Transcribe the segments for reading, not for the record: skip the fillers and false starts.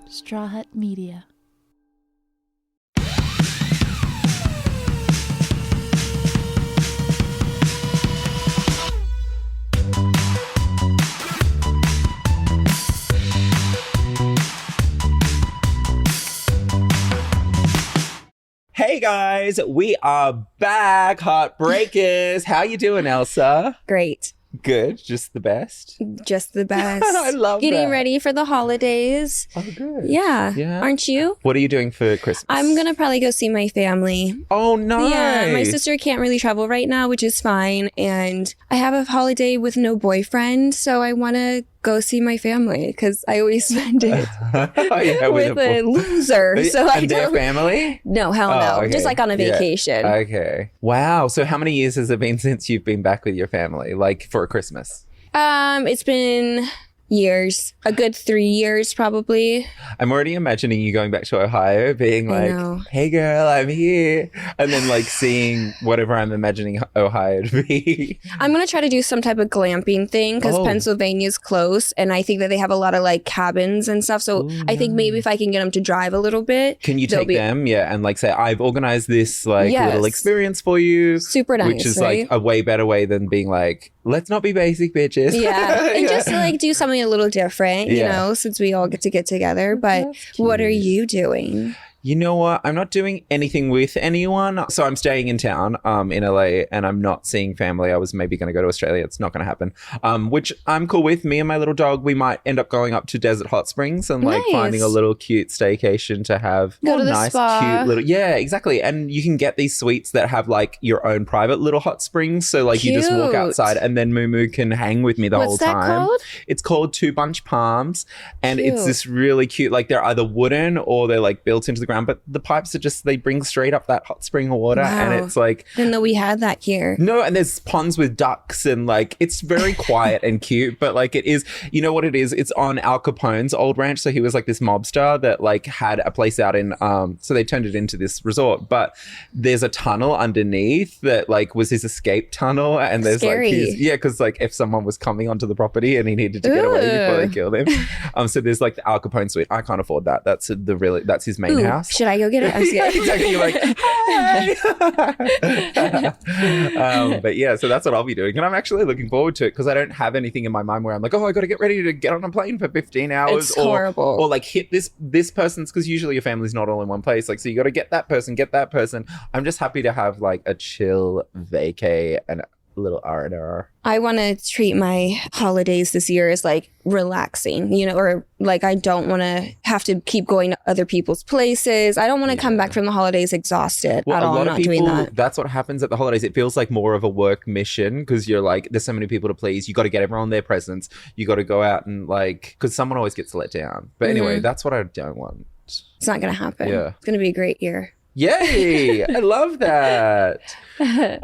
Straw Hut Media. Hey guys, we are back, Heartbreakers. How you doing, Elsa? Great. Good, just the best. Just the best. I love Getting that. ready for the holidays. Oh, good. Yeah. Aren't you? What are you doing for Christmas? I'm going to probably go see my family. Oh, nice. Yeah, my sister can't really travel right now, which is fine. And I have a holiday with no boyfriend, so I want to go see my family because I always spend it with a loser. So and their family? No, hell no. Okay. Just like on a vacation. Yeah. Okay. Wow. So how many years has it been since you've been back with your family, like for Christmas? It's been years. A good 3 years, probably. I'm already imagining you going back to Ohio being like, hey girl, I'm here. And then like seeing whatever I'm imagining Ohio to be. I'm going to try to do some type of glamping thing because Pennsylvania's close and I think that they have a lot of like cabins and stuff. So I think maybe if I can get them to drive a little bit. Can you take them? Yeah. And like say, I've organized this like little experience for you. Super nice. Which is like a way better way than being like, let's not be basic bitches. Yeah. And just to like do something a little different, you know, since we all get together. But what are you doing? You know what? I'm not doing anything with anyone. So I'm staying in town in LA and I'm not seeing family. I was maybe going to go to Australia. It's not going to happen, which I'm cool with. Me and my little dog, we might end up going up to Desert Hot Springs and like finding a little cute staycation to have. Go to the nice, spa. cute little. Yeah, exactly. And you can get these suites that have like your own private little hot springs. So like you just walk outside and then Moo Moo can hang with me the whole time. What's that called? It's called Two Bunch Palms. And it's this really cute, like they're either wooden or they're like built into the ground. But the pipes are just, they bring straight up that hot spring water. And it's like, didn't know we had that here. No, and there's ponds with ducks and like it's very quiet and cute, but like it is, you know what it is? It's on Al Capone's old ranch. So he was like this mobster that like had a place out in so they turned it into this resort, but there's a tunnel underneath that like was his escape tunnel. And there's like because like if someone was coming onto the property and he needed to get away before they killed him. So there's like the Al Capone suite. I can't afford that. That's his main house. Should I go get it? I'm scared. Exactly. You're like, hey. But yeah, so that's what I'll be doing. And I'm actually looking forward to it because I don't have anything in my mind where I'm like, oh, I got to get ready to get on a plane for 15 hours. It's horrible. Or like hit this person's, because usually your family's not all in one place. Like, so you got to get that person. I'm just happy to have like a chill vacay and a little R&R. I want to treat my holidays this year as like relaxing, you know, or like I don't want to have to keep going to other people's places. I don't want to come back from the holidays exhausted at all. I'm not doing that. That's what happens at the holidays. It feels like more of a work mission because you're like, there's so many people to please. You got to get everyone their presents. You got to go out and like, because someone always gets let down. But anyway, that's what I don't want. It's not going to happen. Yeah. It's going to be a great year. Yay! I love that.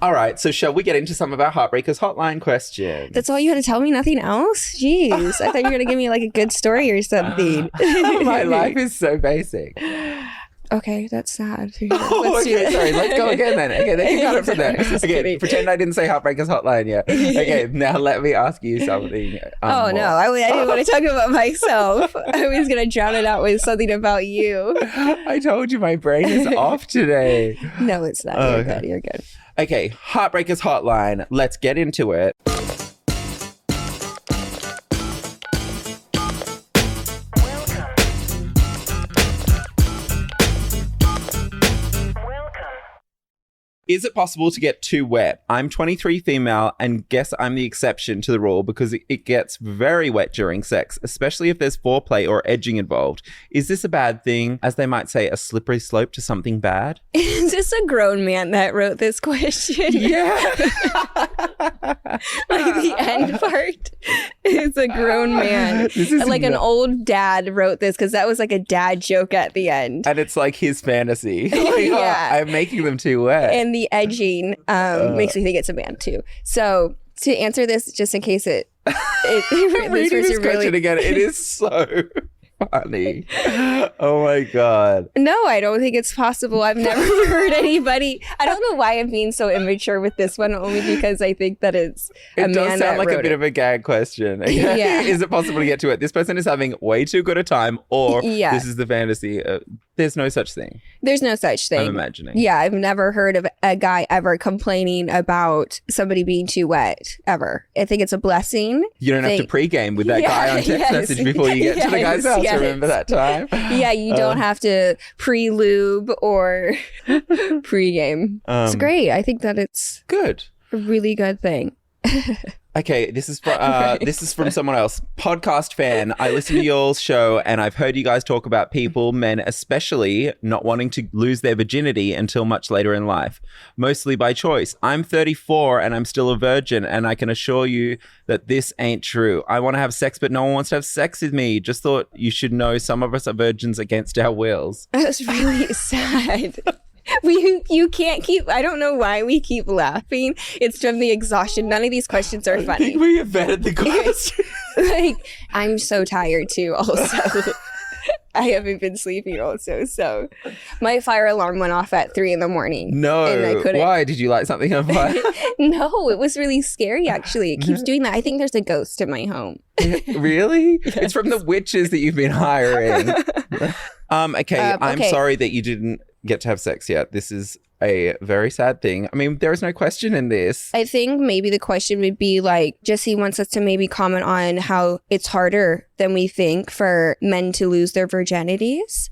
All right, so shall we get into some of our Heartbreakers hotline questions? That's all you had to tell me? Nothing else? Jeez. I thought you were going to give me like a good story or something. My life is so basic. Okay, that's sad. Sorry, let's go again then. Okay, then you got it from there. Okay, pretend I didn't say Heartbreakers hotline yet. Okay, now let me ask you something. No, I didn't want to talk about myself. I was going to drown it out with something about you. I told you my brain is off today. No, it's not. You're good. Okay, Heartbreakers hotline. Let's get into it. Is it possible to get too wet? I'm 23 female and guess I'm the exception to the rule because it gets very wet during sex, especially if there's foreplay or edging involved. Is this a bad thing? As they might say, a slippery slope to something bad? Is this a grown man that wrote this question? Yeah. Like the end part is a grown man. Like an old dad wrote this because that was like a dad joke at the end. And it's like his fantasy. Like, I'm making them too wet. And the edging makes me think it's a man too. So to answer this, just in case reading this question again, it is so funny. Oh my God. No, I don't think it's possible. I've never heard anybody. I don't know why I'm being so immature with this one, only because I think that it's a It does man sound that like a wrote bit it. of a gag question. Yeah. Is it possible to get to it? This person is having way too good a time, or Yeah. this is the fantasy. There's no such thing. There's no such thing. I'm imagining. Yeah, I've never heard of a guy ever complaining about somebody being too wet, ever. I think it's a blessing. You don't have to pregame with that guy on text yes, message before you get to the guy's house. yes. Remember that time? Yeah, you don't have to pre-lube or pregame. It's great. I think that it's Good. a really good thing. Okay, this is from someone else. Podcast fan. I listen to y'all's show and I've heard you guys talk about people, men especially, not wanting to lose their virginity until much later in life, mostly by choice. I'm 34 and I'm still a virgin, and I can assure you that this ain't true. I want to have sex, but no one wants to have sex with me. Just thought you should know some of us are virgins against our wills. That's really sad. You can't keep, I don't know why we keep laughing. It's from the exhaustion. None of these questions are I funny. think we invented the question. Like, I'm so tired too, also. I haven't been sleeping also, so my fire alarm went off at 3 a.m. No, and I couldn't. why? Did you light something on fire? No, it was really scary, actually. It keeps doing that. I think there's a ghost in my home. Really? Yes. It's from the witches that you've been hiring. Okay, I'm okay. sorry that you didn't get to have sex yet. This is a very sad thing. I mean, there is no question in this. I think maybe the question would be like, Jesse wants us to maybe comment on how it's harder than we think for men to lose their virginities.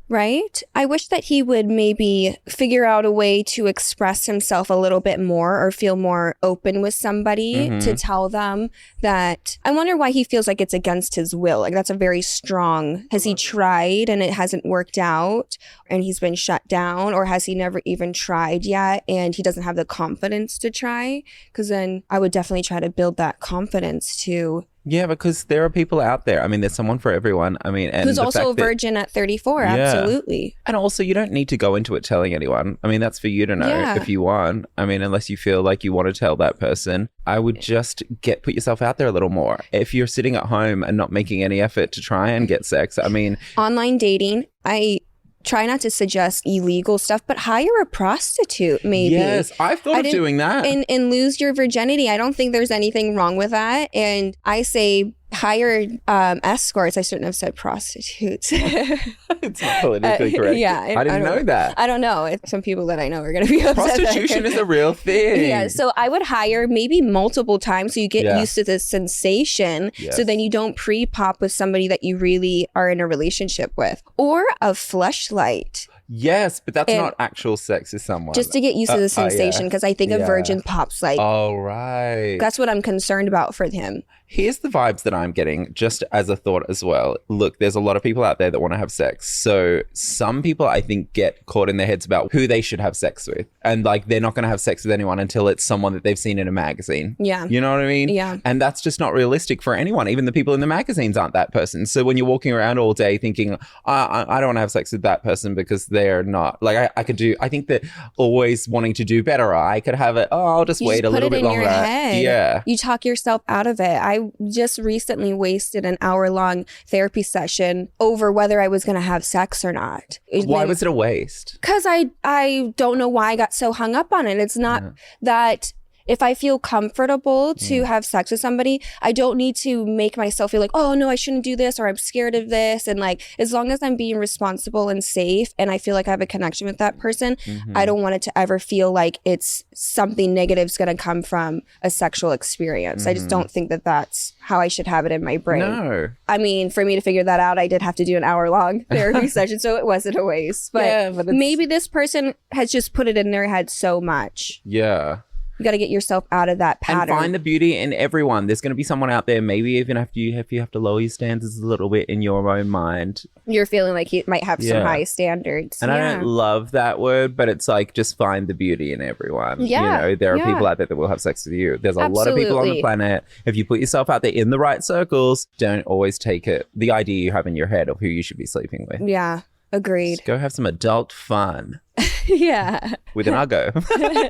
Right? I wish that he would maybe figure out a way to express himself a little bit more or feel more open with somebody to tell them that. I wonder why he feels like it's against his will. Like, that's a very strong, has he tried and it hasn't worked out and he's been shut down, or has he never even tried yet and he doesn't have the confidence to try? Because then I would definitely try to build that confidence to. Yeah, because there are people out there. I mean, there's someone for everyone. I mean, and who's also a virgin at 34. Yeah. Absolutely. And also, you don't need to go into it telling anyone. I mean, that's for you to know if you want. I mean, unless you feel like you want to tell that person, I would just put yourself out there a little more. If you're sitting at home and not making any effort to try and get sex, I mean, online dating, I try not to suggest illegal stuff, but hire a prostitute, maybe. Yes, I've thought of doing that. And lose your virginity. I don't think there's anything wrong with that. And I say hire escorts. I shouldn't have said prostitutes. It's not politically correct. Yeah. I didn't know that. I don't know. Some people that I know are going to be upset. Prostitution is a real thing. Yeah. So I would hire maybe multiple times so you get used to the sensation. Yes. So then you don't pre-pop with somebody that you really are in a relationship with. Or a fleshlight. Yes, but that's not actual sex with someone. Just to get used to the sensation, because I think a virgin pops like. Oh, right. That's what I'm concerned about for him. Here's the vibes that I'm getting, just as a thought as well. Look, there's a lot of people out there that want to have sex. So some people, I think, get caught in their heads about who they should have sex with. And like, they're not going to have sex with anyone until it's someone that they've seen in a magazine. Yeah. You know what I mean? Yeah. And that's just not realistic for anyone. Even the people in the magazines aren't that person. So when you're walking around all day thinking, I don't want to have sex with that person because they're not, like, I think that always wanting to do better. I could have it, I'll just wait a little bit longer. Your head. Yeah. You talk yourself out of it. I just recently wasted an hour-long therapy session over whether I was going to have sex or not. Why was it a waste? Because I don't know why I got so hung up on it. It's not that if I feel comfortable to have sex with somebody, I don't need to make myself feel like, oh no, I shouldn't do this, or I'm scared of this. And like, as long as I'm being responsible and safe and I feel like I have a connection with that person, I don't want it to ever feel like it's something negative is going to come from a sexual experience. I just don't think that that's how I should have it in my brain. No. I mean, for me to figure that out, I did have to do an hour-long therapy session, so it wasn't a waste. But maybe this person has just put it in their head so much. Yeah. You got to get yourself out of that pattern. And find the beauty in everyone. There's going to be someone out there, maybe even if you have to lower your standards a little bit in your own mind. You're feeling like you might have some high standards. And I don't love that word, but it's like, just find the beauty in everyone. Yeah. You know, there are people out there that will have sex with you. There's a lot of people on the planet. If you put yourself out there in the right circles, don't always take it, the idea you have in your head of who you should be sleeping with. Yeah. Agreed. Just go have some adult fun. Yeah. With an Uggo.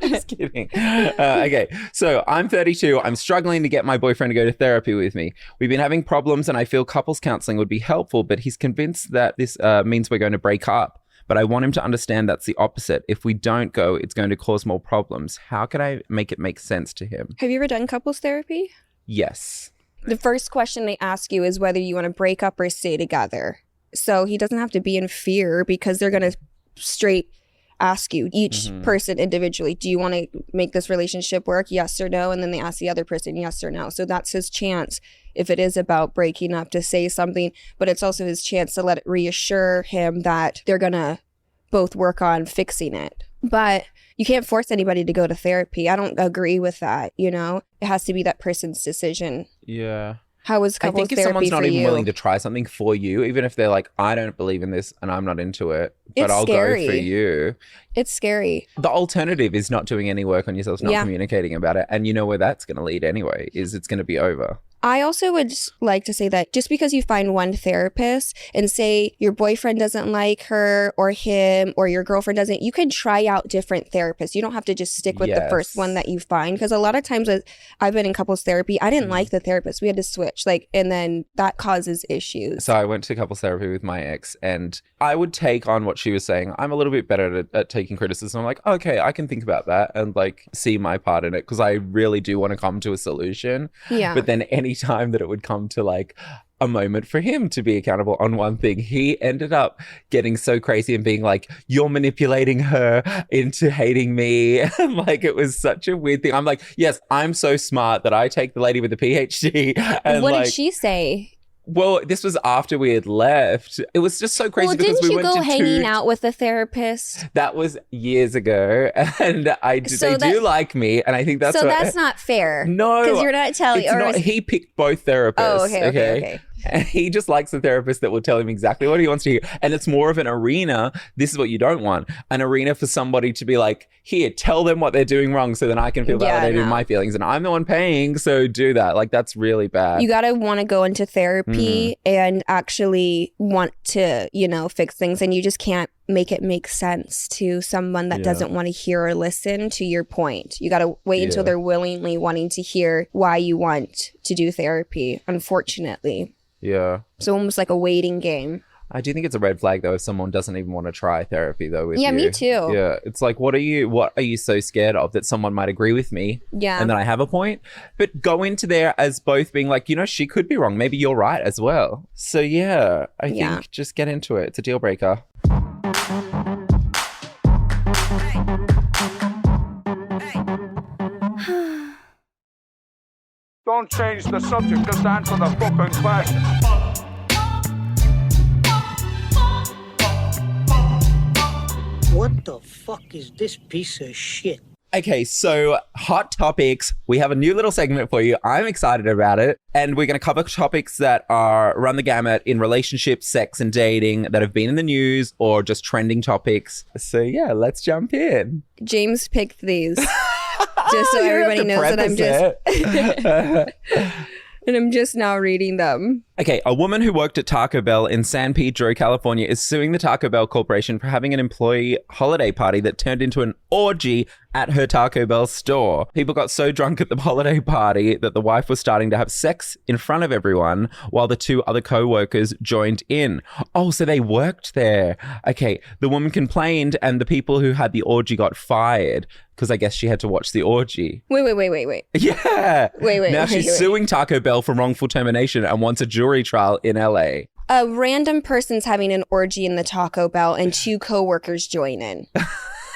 Just kidding. Okay, so I'm 32. I'm struggling to get my boyfriend to go to therapy with me. We've been having problems and I feel couples counseling would be helpful, but he's convinced that this means we're going to break up. But I want him to understand that's the opposite. If we don't go, it's going to cause more problems. How can I make it make sense to him? Have you ever done couples therapy? Yes. The first question they ask you is whether you want to break up or stay together. So he doesn't have to be in fear because they're going to straight ask you, each person individually, do you want to make this relationship work? Yes or no? And then they ask the other person yes or no. So that's his chance, if it is about breaking up, to say something, but it's also his chance to let it reassure him that they're going to both work on fixing it. But you can't force anybody to go to therapy. I don't agree with that, you know? It has to be that person's decision. Yeah. How was couples I think if therapy someone's not for even you? willing to try something for you, even if they're like, I don't believe in this and I'm not into it, but It's I'll scary. go for you. It's scary. The alternative is not doing any work on yourself, not communicating about it. And you know where that's going to lead anyway, is it's going to be over. I also would like to say that just because you find one therapist and say your boyfriend doesn't like her or him or your girlfriend doesn't, you can try out different therapists. You don't have to just stick with the first one that you find. Because a lot of times I've been in couples therapy, I didn't like the therapist. We had to switch, and then that causes issues. So I went to couples therapy with my ex and I would take on what she was saying. I'm a little bit better at taking criticism. I'm like, okay, I can think about that and see my part in it because I really do want to come to a solution. Yeah. But then any time that it would come to a moment for him to be accountable on one thing, he ended up getting so crazy and being like, you're manipulating her into hating me. And it was such a weird thing. I'm like, yes, I'm so smart that I take the lady with the PhD. And what did she say? Well, this was after we had left. It was just so crazy because we went to didn't you go hanging out with a therapist? That was years ago, and they do like me, and I think that's that's not fair. No, because you're not telling. He picked both therapists. Oh, okay. And he just likes a therapist that will tell him exactly what he wants to hear. And it's more of an arena. This is what you don't want. An arena for somebody to be like, here, tell them what they're doing wrong so then I can feel validated in my feelings. And I'm the one paying, so do that. That's really bad. You got to want to go into therapy and actually want to, fix things. And you just can't make it make sense to someone that doesn't want to hear or listen to your point. You got to wait until they're willingly wanting to hear why you want to do therapy, unfortunately. Yeah. So almost like a waiting game. I do think it's a red flag though if someone doesn't even want to try therapy though with you. Yeah, me too. Yeah. It's like, what are you so scared of that someone might agree with me? Yeah. And then I have a point. But go into there as both being like, she could be wrong. Maybe you're right as well. So yeah, I think just get into it. It's a deal breaker. Don't change the subject, just answer the fucking question. What the fuck is this piece of shit? Okay, so hot topics. We have a new little segment for you. I'm excited about it. And we're going to cover topics that run the gamut in relationships, sex and dating that have been in the news or just trending topics. So yeah, let's jump in. James picked these. Just so everybody knows that and I'm just now reading them. Okay, a woman who worked at Taco Bell in San Pedro, California is suing the Taco Bell Corporation for having an employee holiday party that turned into an orgy at her Taco Bell store. People got so drunk at the holiday party that the wife was starting to have sex in front of everyone while the two other co-workers joined in. Oh, so they worked there. Okay, the woman complained and the people who had the orgy got fired because I guess she had to watch the orgy. Wait. Yeah. Wait. Now she's suing Taco Bell for wrongful termination and wants a jury trial in LA. A random person's having an orgy in the Taco Bell and two coworkers join in.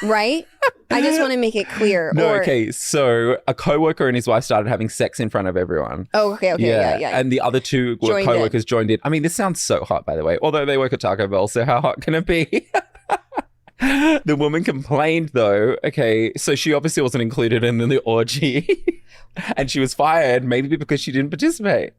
Right? I just want to make it clear. Okay. So a coworker and his wife started having sex in front of everyone. Oh, okay. Yeah. And the other two coworkers joined in. I mean, this sounds so hot, by the way. Although they work at Taco Bell, so how hot can it be? The woman complained, though. Okay, so she obviously wasn't included in the orgy. And she was fired, maybe because she didn't participate.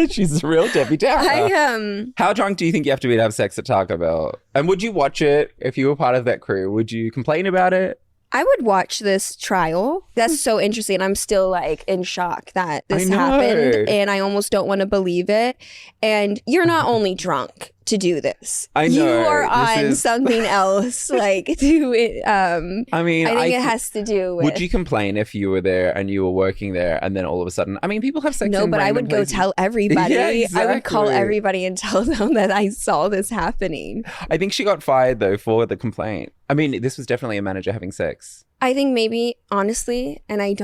She's a real Debbie Downer. How drunk do you think you have to be to have sex at Taco Bell? And would you watch it if you were part of that crew? Would you complain about it? I would watch this trial. That's so interesting. I'm still in shock that this happened and I almost don't want to believe it. And you're not only drunk to do this. I know, You are this on is- something else. Like, do it. I mean, I think it has to do with. Would you complain if you were there and you were working there and then all of a sudden, I mean, people have sex No, in but I random would go places. tell everybody. Yeah, I would call exactly. everybody and tell them that I saw this happening. I think she got fired though for the complaint. I mean, this was definitely a manager having sex. I think maybe, honestly, and I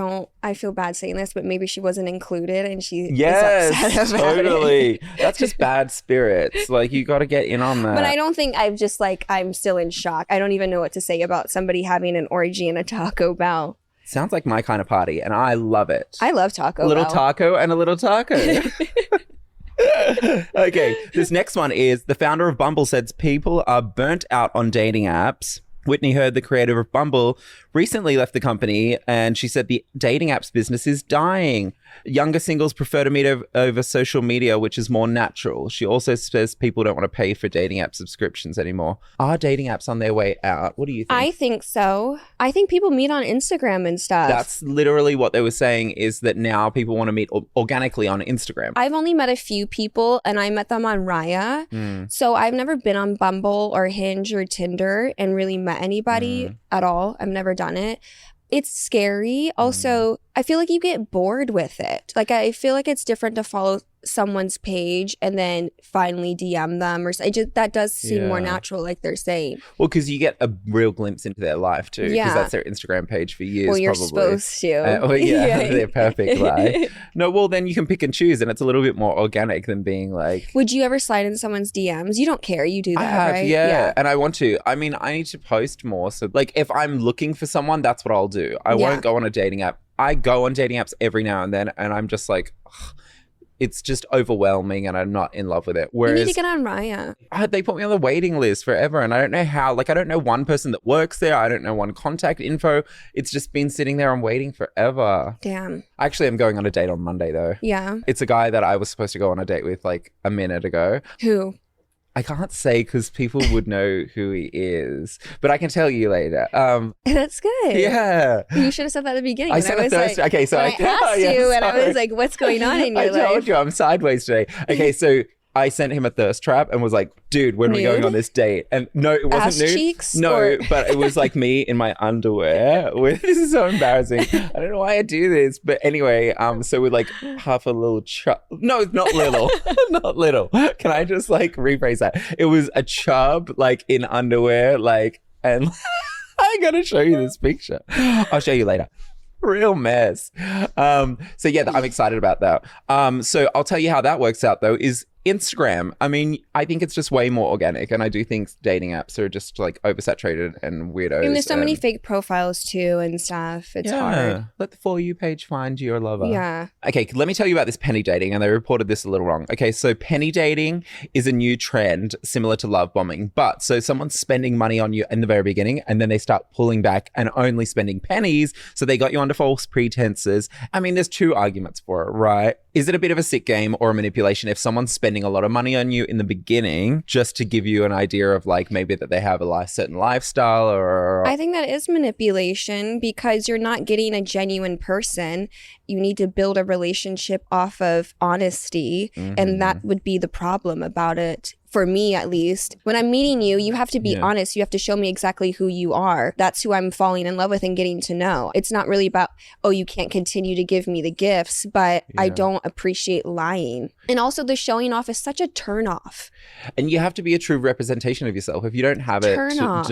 feel bad saying this, but maybe she wasn't included and she is upset Yes, about it. totally. That's just bad spirits. Like, you got to get in on that. But I don't think I'm still in shock. I don't even know what to say about somebody having an orgy in a Taco Bell. Sounds like my kind of party, and I love it. I love Taco A little Bell. taco and a little taco. Okay, this next one is the founder of Bumble says people are burnt out on dating apps. Whitney Hurd, the creator of Bumble, recently left the company, and she said the dating apps business is dying. Younger singles prefer to meet over social media, which is more natural. She also says people don't want to pay for dating app subscriptions anymore. Are dating apps on their way out? What do you think? I think so. I think people meet on Instagram and stuff. That's literally what they were saying, is that now people want to meet organically on Instagram. I've only met a few people and I met them on Raya. Mm. So I've never been on Bumble or Hinge or Tinder and really met anybody at all. I've never done it. It's scary. Also, I feel like you get bored with it. Like, I feel like it's different to follow someone's page and then finally DM them, or that does seem more Yeah. natural, like they're saying. Well, because you get a real glimpse into their life too, because Yeah. that's their Instagram page for years. Well, you're probably. supposed to. Oh yeah, they're perfect. Like, no, well then you can pick and choose, and it's a little bit more organic than being like. Would you ever slide in someone's DMs? You don't care. You do that, I have, right? yeah, and I want to. I mean, I need to post more. So, like, if I'm looking for someone, that's what I'll do. I Yeah. won't go on a dating app. I go on dating apps every now and then, and I'm just like, ugh, it's just overwhelming, and I'm not in love with it. You Whereas need to get on Raya. they put me on the waiting list forever, and I don't know how. Like, I don't know one person that works there. I don't know one contact info. It's just been sitting there and waiting forever. Damn. Actually, I'm going on a date on Monday though. Yeah. It's a guy that I was supposed to go on a date with like a minute ago. Who? I can't say because people would know who he is, but I can tell you later. That's good. Yeah. You should have said that at the beginning. I And said a was Thursday. like, Okay, so when I asked yeah, you, and I was sorry. like, "What's going on in your I life?" told you I'm sideways today. Okay, so I sent him a thirst trap and was like, dude, when are we going Nude? on this date? And no, it wasn't Ass nude. cheeks, No, or- but it was like me in my underwear. This is so embarrassing. I don't know why I do this. But anyway, so with like half a little chub. No, not little. Not little. Can I just like rephrase that? It was a chub like in underwear, like, and I gotta show you this picture. I'll show you later. Real mess. So yeah, I'm excited about that. So I'll tell you how that works out though, is Instagram. I mean, I think it's just way more organic, and I do think dating apps are just like oversaturated and weirdos. And there's so many fake profiles too and stuff. It's hard. Let the For You page find your lover. Yeah. Okay, let me tell you about this penny dating, and they reported this a little wrong. Okay, so penny dating is a new trend similar to love bombing, but so someone's spending money on you in the very beginning, and then they start pulling back and only spending pennies, so they got you under false pretenses. I mean, there's two arguments for it, right? Is it a bit of a sick game or a manipulation if someone's spending a lot of money on you in the beginning just to give you an idea of like maybe that they have a certain lifestyle or... I think that is manipulation because you're not getting a genuine person. You need to build a relationship off of honesty, and that would be the problem about it. For me, at least, when I'm meeting you, you have to be honest. You have to show me exactly who you are. That's who I'm falling in love with and getting to know. It's not really about, oh, you can't continue to give me the gifts, but I don't appreciate lying. And also the showing off is such a turn off. And you have to be a true representation of yourself. If you don't have it, Turn off.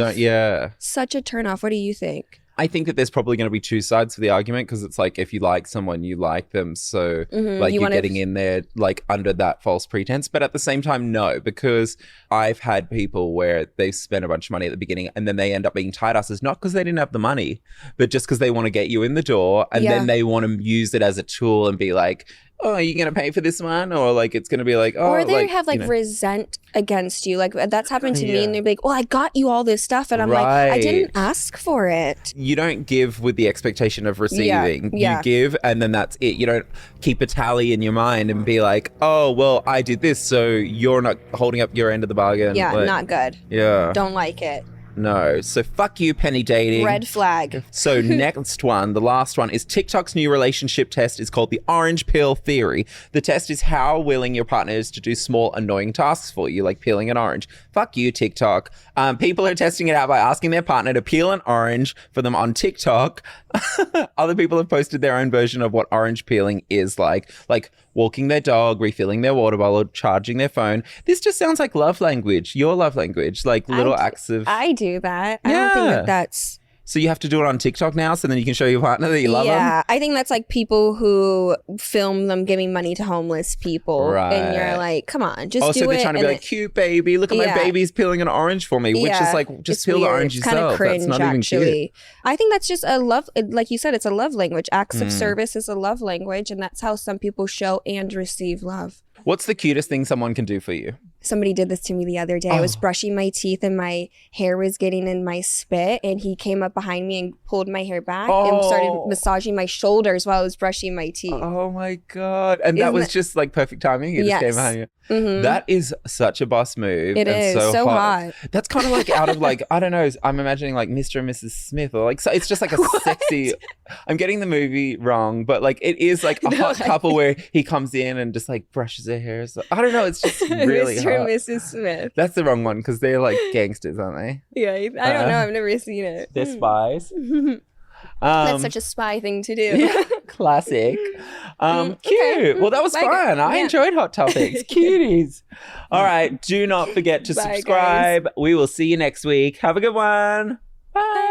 Such a turn off. What do you think? I think that there's probably going to be two sides to the argument, because it's like if you like someone, you like them. So like you're getting in there like under that false pretense. But at the same time, no, because I've had people where they've spent a bunch of money at the beginning and then they end up being tight asses, not because they didn't have the money, but just because they want to get you in the door, and then they want to use it as a tool and be like, oh, are you going to pay for this one? Or like, it's going to be like, oh, or they like, have like you know. resent against you. Like that's happened to me, Yeah. and they're like, well, I got you all this stuff. And I'm like, I didn't Right. ask for it. You don't give with the expectation of receiving. Yeah. You give, and then that's it. You don't keep a tally in your mind and be like, oh, well, I did this, so you're not holding up your end of the bargain. Yeah, Like, not good. Yeah. Don't like it. No. So fuck you, penny dating. Red flag. So next one, the last one, is TikTok's new relationship test is called the orange peel theory. The test is how willing your partner is to do small, annoying tasks for you, like peeling an orange. Fuck you, TikTok. People are testing it out by asking their partner to peel an orange for them on TikTok. Other people have posted their own version of what orange peeling is like walking their dog, refilling their water bottle, charging their phone. This just sounds like love language, your love language, like little acts of... I do that. I don't think that's... So you have to do it on TikTok now so then you can show your partner that you love them? Yeah, I think that's like people who film them giving money to homeless people. Right. And you're like, come on, just do it. Also, they're trying to be like, cute baby, look at my Yeah. baby's peeling an orange for me, which is like, just it's peel the weird. orange It's kind of yourself. cringe, That's not even actually. cute. I think that's just a love, like you said, it's a love language. Acts of service is a love language, and that's how some people show and receive love. What's the cutest thing someone can do for you? Somebody did this to me the other day. I was brushing my teeth and my hair was getting in my spit, and he came up behind me and pulled my hair back and started massaging my shoulders while I was brushing my teeth. Oh my God. And that Isn't was that- just like perfect timing. He just came Yes. behind you. Mhm. That is such a boss move. It and is so hot. That's kind of like out of like, I don't know, I'm imagining like Mr. and Mrs. Smith or like, so it's just like a sexy, I'm getting the movie wrong, but like it is like a No, hot couple where he comes in and just like brushes her hair. So, I don't know, it's just really Mr. hot. and Mrs. Smith. That's the wrong one because they're like gangsters, aren't they? Yeah, I don't know. I've never seen it. They're spies. That's such a spy thing to do. Yeah, classic. Cute. Well, that was Like it. fun. I Yeah. enjoyed Hot Topics. Cuties. All right. Do not forget to Bye, guys. subscribe. We will see you next week. Have a good one. Bye.